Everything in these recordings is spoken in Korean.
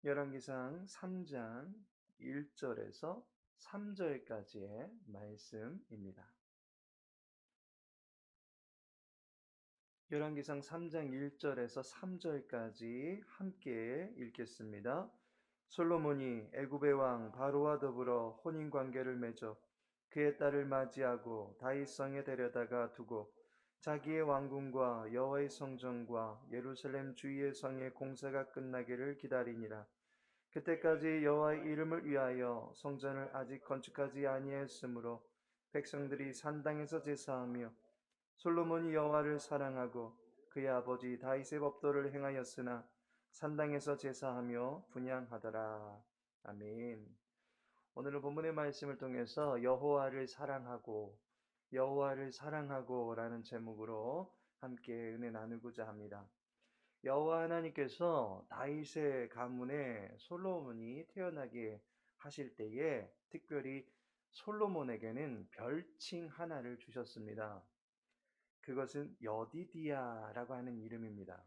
열왕기상 3장 1절에서 3절까지의 말씀입니다. 열왕기상 3장 1절에서 3절까지 함께 읽겠습니다. 솔로몬이 애굽의 왕 바로와 더불어 혼인 관계를 맺어 그의 딸을 맞이하고 다윗성에 데려다가 두고 자기의 왕궁과 여호와의 성전과 예루살렘 주위의 성의 공사가 끝나기를 기다리니라. 그때까지 여호와의 이름을 위하여 성전을 아직 건축하지 아니하였으므로 백성들이 산당에서 제사하며 솔로몬이 여호와를 사랑하고 그의 아버지 다윗의 법도를 행하였으나 산당에서 제사하며 분향하더라. 아멘. 오늘은 본문의 말씀을 통해서 여호와를 사랑하고라는 제목으로 함께 은혜 나누고자 합니다. 여호와 하나님께서 다윗의 가문에 솔로몬이 태어나게 하실 때에 특별히 솔로몬에게는 별칭 하나를 주셨습니다. 그것은 여디디야라고 하는 이름입니다.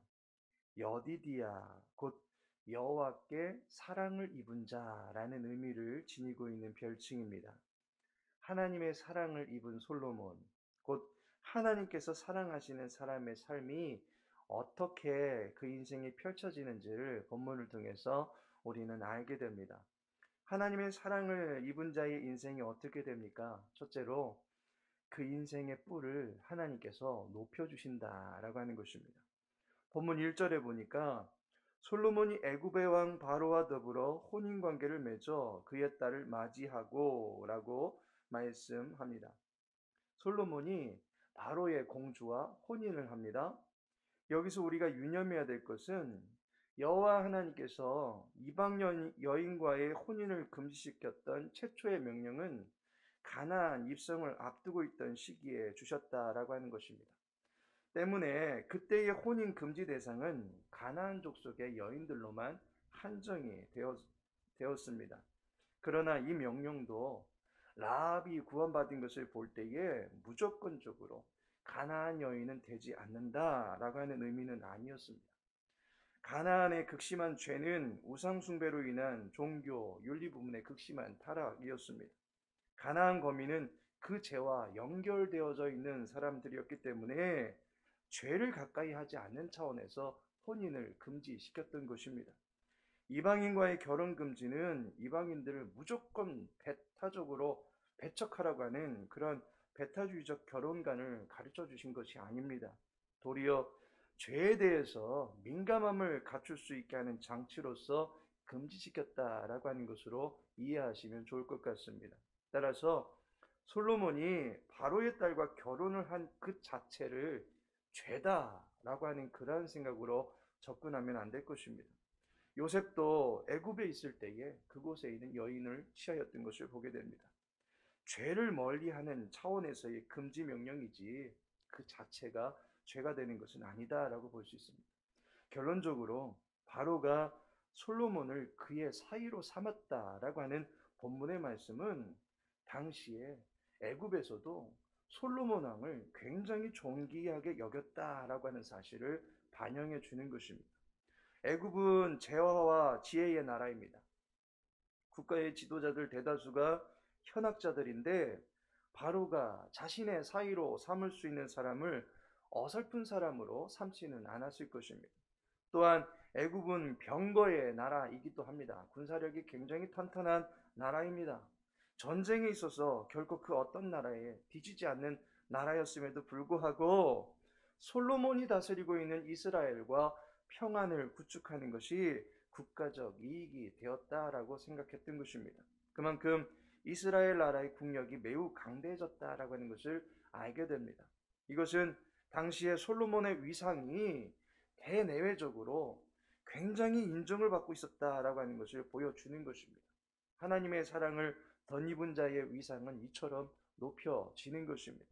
여디디야, 곧 여호와께 사랑을 입은 자라는 의미를 지니고 있는 별칭입니다. 하나님의 사랑을 입은 솔로몬, 곧 하나님께서 사랑하시는 사람의 삶이 어떻게 그 인생이 펼쳐지는지를 본문을 통해서 우리는 알게 됩니다. 하나님의 사랑을 입은 자의 인생이 어떻게 됩니까? 첫째로 그 인생의 뿔을 하나님께서 높여주신다라고 하는 것입니다. 본문 1절에 보니까 솔로몬이 애굽의 왕 바로와 더불어 혼인관계를 맺어 그의 딸을 맞이하고 라고 말씀합니다. 솔로몬이 바로의 공주와 혼인을 합니다. 여기서 우리가 유념해야 될 것은 여호와 하나님께서 이방 여인과의 혼인을 금지시켰던 최초의 명령은 가나안 입성을 앞두고 있던 시기에 주셨다라고 하는 것입니다. 때문에 그때의 혼인 금지 대상은 가나안 족속의 여인들로만 한정이 되었습니다. 그러나 이 명령도 라합이 구원받은 것을 볼 때에 무조건적으로 가나안 여인은 되지 않는다라고 하는 의미는 아니었습니다. 가나안의 극심한 죄는 우상 숭배로 인한 종교, 윤리 부분의 극심한 타락이었습니다. 가나안 거민은 그 죄와 연결되어져 있는 사람들이었기 때문에 죄를 가까이 하지 않는 차원에서 혼인을 금지시켰던 것입니다. 이방인과의 결혼 금지는 이방인들을 무조건 배타적으로 배척하라고 하는 그런 배타주의적 결혼관을 가르쳐 주신 것이 아닙니다. 도리어 죄에 대해서 민감함을 갖출 수 있게 하는 장치로서 금지시켰다라고 하는 것으로 이해하시면 좋을 것 같습니다. 따라서 솔로몬이 바로의 딸과 결혼을 한 그 자체를 죄다라고 하는 그러한 생각으로 접근하면 안 될 것입니다. 요셉도 애굽에 있을 때에 그곳에 있는 여인을 취하였던 것을 보게 됩니다. 죄를 멀리하는 차원에서의 금지 명령이지 그 자체가 죄가 되는 것은 아니다라고 볼 수 있습니다. 결론적으로 바로가 솔로몬을 그의 사위로 삼았다라고 하는 본문의 말씀은 당시에 애굽에서도 솔로몬 왕을 굉장히 존귀하게 여겼다라고 하는 사실을 반영해 주는 것입니다. 애굽은 재화와 지혜의 나라입니다. 국가의 지도자들 대다수가 현학자들인데 바로가 자신의 사위로 삼을 수 있는 사람을 어설픈 사람으로 삼지는 않았을 것입니다. 또한 애굽은 병거의 나라이기도 합니다. 군사력이 굉장히 탄탄한 나라입니다. 전쟁에 있어서 결코 그 어떤 나라에 뒤지지 않는 나라였음에도 불구하고 솔로몬이 다스리고 있는 이스라엘과 평안을 구축하는 것이 국가적 이익이 되었다라고 생각했던 것입니다. 그만큼 이스라엘 나라의 국력이 매우 강대해졌다라고 하는 것을 알게 됩니다. 이것은 당시에 솔로몬의 위상이 대내외적으로 굉장히 인정을 받고 있었다라고 하는 것을 보여주는 것입니다. 하나님의 사랑을 덧입은 자의 위상은 이처럼 높여지는 것입니다.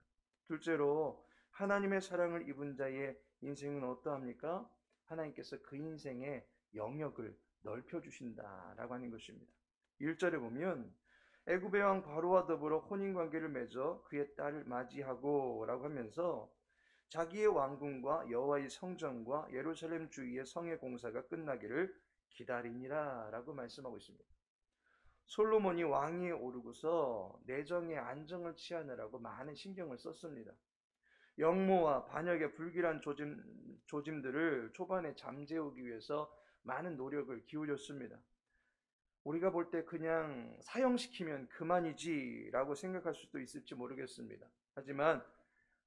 둘째로 하나님의 사랑을 입은 자의 인생은 어떠합니까? 하나님께서 그 인생의 영역을 넓혀주신다라고 하는 것입니다. 1절에 보면 애굽의 왕 바로와 더불어 혼인관계를 맺어 그의 딸을 맞이하고 라고 하면서 자기의 왕궁과 여호와의 성전과 예루살렘 주위의 성의 공사가 끝나기를 기다리니라 라고 말씀하고 있습니다. 솔로몬이 왕위에 오르고서 내정의 안정을 취하느라고 많은 신경을 썼습니다. 영모와 반역의 불길한 조짐들을 초반에 잠재우기 위해서 많은 노력을 기울였습니다. 우리가 볼 때 그냥 사형시키면 그만이지라고 생각할 수도 있을지 모르겠습니다. 하지만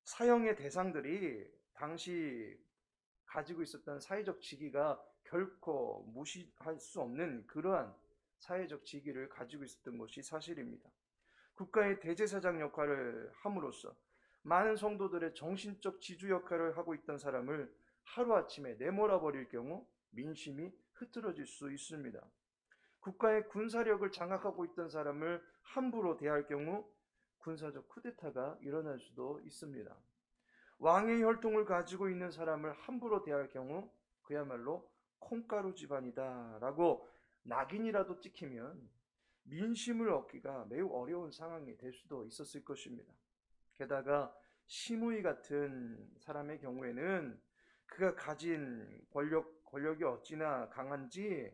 사형의 대상들이 당시 가지고 있었던 사회적 지위가 결코 무시할 수 없는 그러한 사회적 지위를 가지고 있었던 것이 사실입니다. 국가의 대제사장 역할을 함으로써 많은 성도들의 정신적 지주 역할을 하고 있던 사람을 하루아침에 내몰아 버릴 경우 민심이 흐트러질 수 있습니다. 국가의 군사력을 장악하고 있던 사람을 함부로 대할 경우 군사적 쿠데타가 일어날 수도 있습니다. 왕의 혈통을 가지고 있는 사람을 함부로 대할 경우 그야말로 콩가루 집안이다라고 낙인이라도 찍히면 민심을 얻기가 매우 어려운 상황이 될 수도 있었을 것입니다. 게다가 시므이 같은 사람의 경우에는 그가 가진 권력이 어찌나 강한지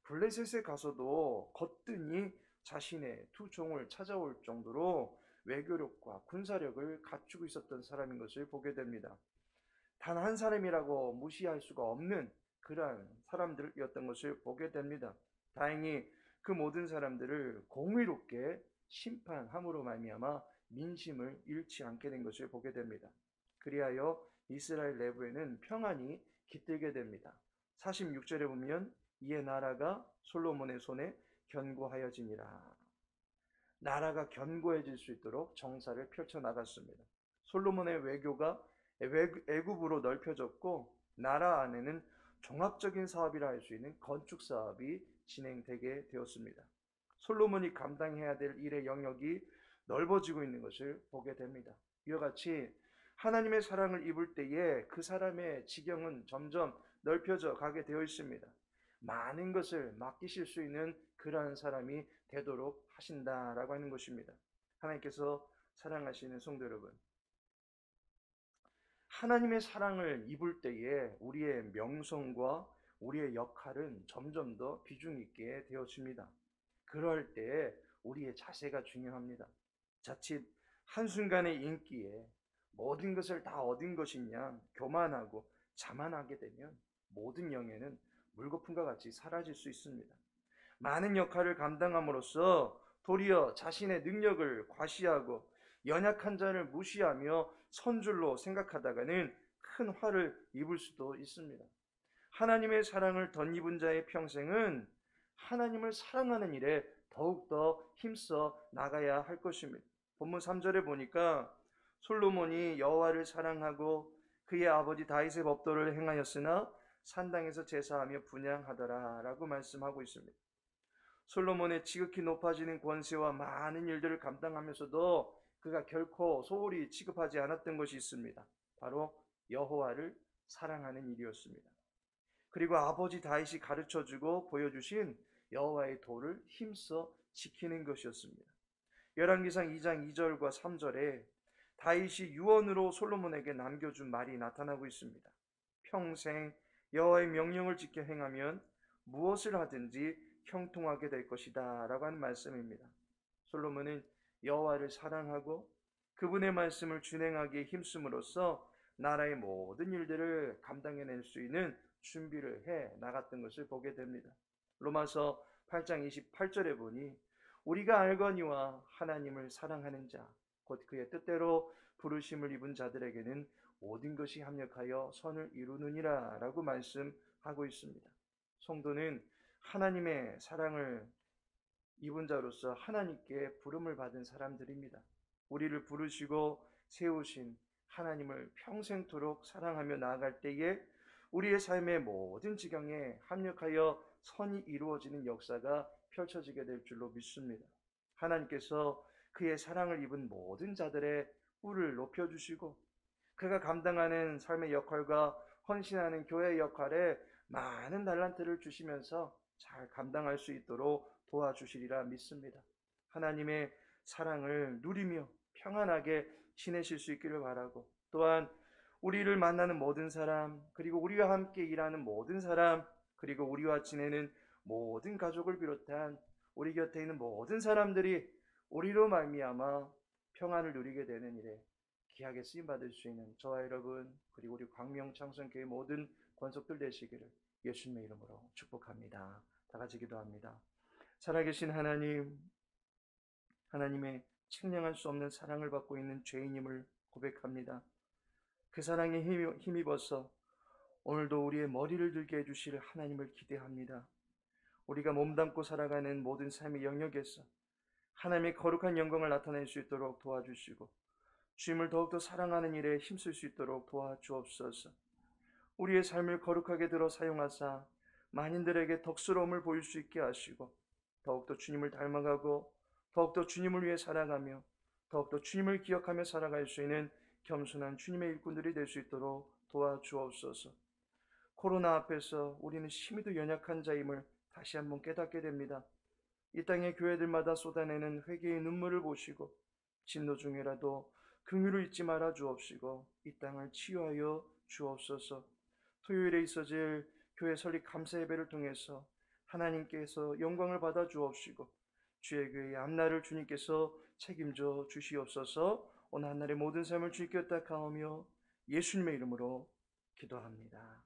블레셋에 가서도 거뜬히 자신의 두 종을 찾아올 정도로 외교력과 군사력을 갖추고 있었던 사람인 것을 보게 됩니다. 단 한 사람이라고 무시할 수가 없는 그러한 사람들이었던 것을 보게 됩니다. 다행히 그 모든 사람들을 공의롭게 심판함으로 말미암아 민심을 잃지 않게 된 것을 보게 됩니다. 그리하여 이스라엘 내부에는 평안이 깃들게 됩니다. 46절에 보면 이에 나라가 솔로몬의 손에 견고하여지니라. 나라가 견고해질 수 있도록 정사를 펼쳐나갔습니다. 솔로몬의 외교가 애굽으로 넓혀졌고 나라 안에는 종합적인 사업이라 할 수 있는 건축 사업이 진행되게 되었습니다. 솔로몬이 감당해야 될 일의 영역이 넓어지고 있는 것을 보게 됩니다. 이와 같이 하나님의 사랑을 입을 때에 그 사람의 지경은 점점 넓혀져 가게 되어 있습니다. 많은 것을 맡기실 수 있는 그러한 사람이 되도록 하신다라고 하는 것입니다. 하나님께서 사랑하시는 성도 여러분, 하나님의 사랑을 입을 때에 우리의 명성과 우리의 역할은 점점 더 비중 있게 되어집니다. 그럴 때 우리의 자세가 중요합니다. 자칫 한순간의 인기에 모든 것을 다 얻은 것이냐 교만하고 자만하게 되면 모든 영예는 물거품과 같이 사라질 수 있습니다. 많은 역할을 감당함으로써 도리어 자신의 능력을 과시하고 연약한 자를 무시하며 선줄로 생각하다가는 큰 화를 입을 수도 있습니다. 하나님의 사랑을 덧입은 자의 평생은 하나님을 사랑하는 일에 더욱더 힘써 나가야 할 것입니다. 본문 3절에 보니까 솔로몬이 여호와를 사랑하고 그의 아버지 다윗의 법도를 행하였으나 산당에서 제사하며 분향하더라 라고 말씀하고 있습니다. 솔로몬의 지극히 높아지는 권세와 많은 일들을 감당하면서도 그가 결코 소홀히 취급하지 않았던 것이 있습니다. 바로 여호와를 사랑하는 일이었습니다. 그리고 아버지 다윗이 가르쳐주고 보여주신 여호와의 도를 힘써 지키는 것이었습니다. 열왕기상 2장 2절과 3절에 다윗이 유언으로 솔로몬에게 남겨준 말이 나타나고 있습니다. 평생 여호와의 명령을 지켜 행하면 무엇을 하든지 형통하게 될 것이다 라고 하는 말씀입니다. 솔로몬은 여호와를 사랑하고 그분의 말씀을 준행하기에 힘쓰므로써 나라의 모든 일들을 감당해낼 수 있는 준비를 해 나갔던 것을 보게 됩니다. 로마서 8장 28절에 보니 우리가 알거니와 하나님을 사랑하는 자 곧 그의 뜻대로 부르심을 입은 자들에게는 모든 것이 합력하여 선을 이루느니라 라고 말씀하고 있습니다. 성도는 하나님의 사랑을 입은 자로서 하나님께 부름을 받은 사람들입니다. 우리를 부르시고 세우신 하나님을 평생토록 사랑하며 나아갈 때에 우리의 삶의 모든 지경에 합력하여 선이 이루어지는 역사가 펼쳐지게 될 줄로 믿습니다. 하나님께서 그의 사랑을 입은 모든 자들의 뿔을 높여주시고 그가 감당하는 삶의 역할과 헌신하는 교회의 역할에 많은 달란트를 주시면서 잘 감당할 수 있도록 도와주시리라 믿습니다. 하나님의 사랑을 누리며 평안하게 지내실 수 있기를 바라고 또한 우리를 만나는 모든 사람 그리고 우리와 함께 일하는 모든 사람 그리고 우리와 지내는 모든 가족을 비롯한 우리 곁에 있는 모든 사람들이 우리로 말미암아 평안을 누리게 되는 일에 귀하게 쓰임 받을 수 있는 저와 여러분, 그리고 우리 광명창선교회 모든 권속들 되시기를 예수님의 이름으로 축복합니다. 다 같이 기도합니다. 살아계신 하나님, 하나님의 측량할 수 없는 사랑을 받고 있는 죄인임을 고백합니다. 그 사랑에 힘입어서 오늘도 우리의 머리를 들게 해주실 하나님을 기대합니다. 우리가 몸담고 살아가는 모든 삶의 영역에서 하나님의 거룩한 영광을 나타낼 수 있도록 도와주시고, 주님을 더욱더 사랑하는 일에 힘쓸 수 있도록 도와주옵소서. 우리의 삶을 거룩하게 들어 사용하사 만인들에게 덕스러움을 보일 수 있게 하시고, 더욱더 주님을 닮아가고 더욱더 주님을 위해 살아가며 더욱더 주님을 기억하며 살아갈 수 있는 겸손한 주님의 일꾼들이 될 수 있도록 도와주옵소서. 코로나 앞에서 우리는 심히도 연약한 자임을 다시 한번 깨닫게 됩니다. 이 땅의 교회들마다 쏟아내는 회개의 눈물을 보시고 진노 중에라도 긍휼을 잊지 말아 주옵시고 이 땅을 치유하여 주옵소서. 토요일에 있어질 교회 설립 감사 예배를 통해서 하나님께서 영광을 받아 주옵시고 주의 교회의 앞날을 주님께서 책임져 주시옵소서. 오늘 한날의 모든 삶을 주님께 의탁하오며 예수님의 이름으로 기도합니다.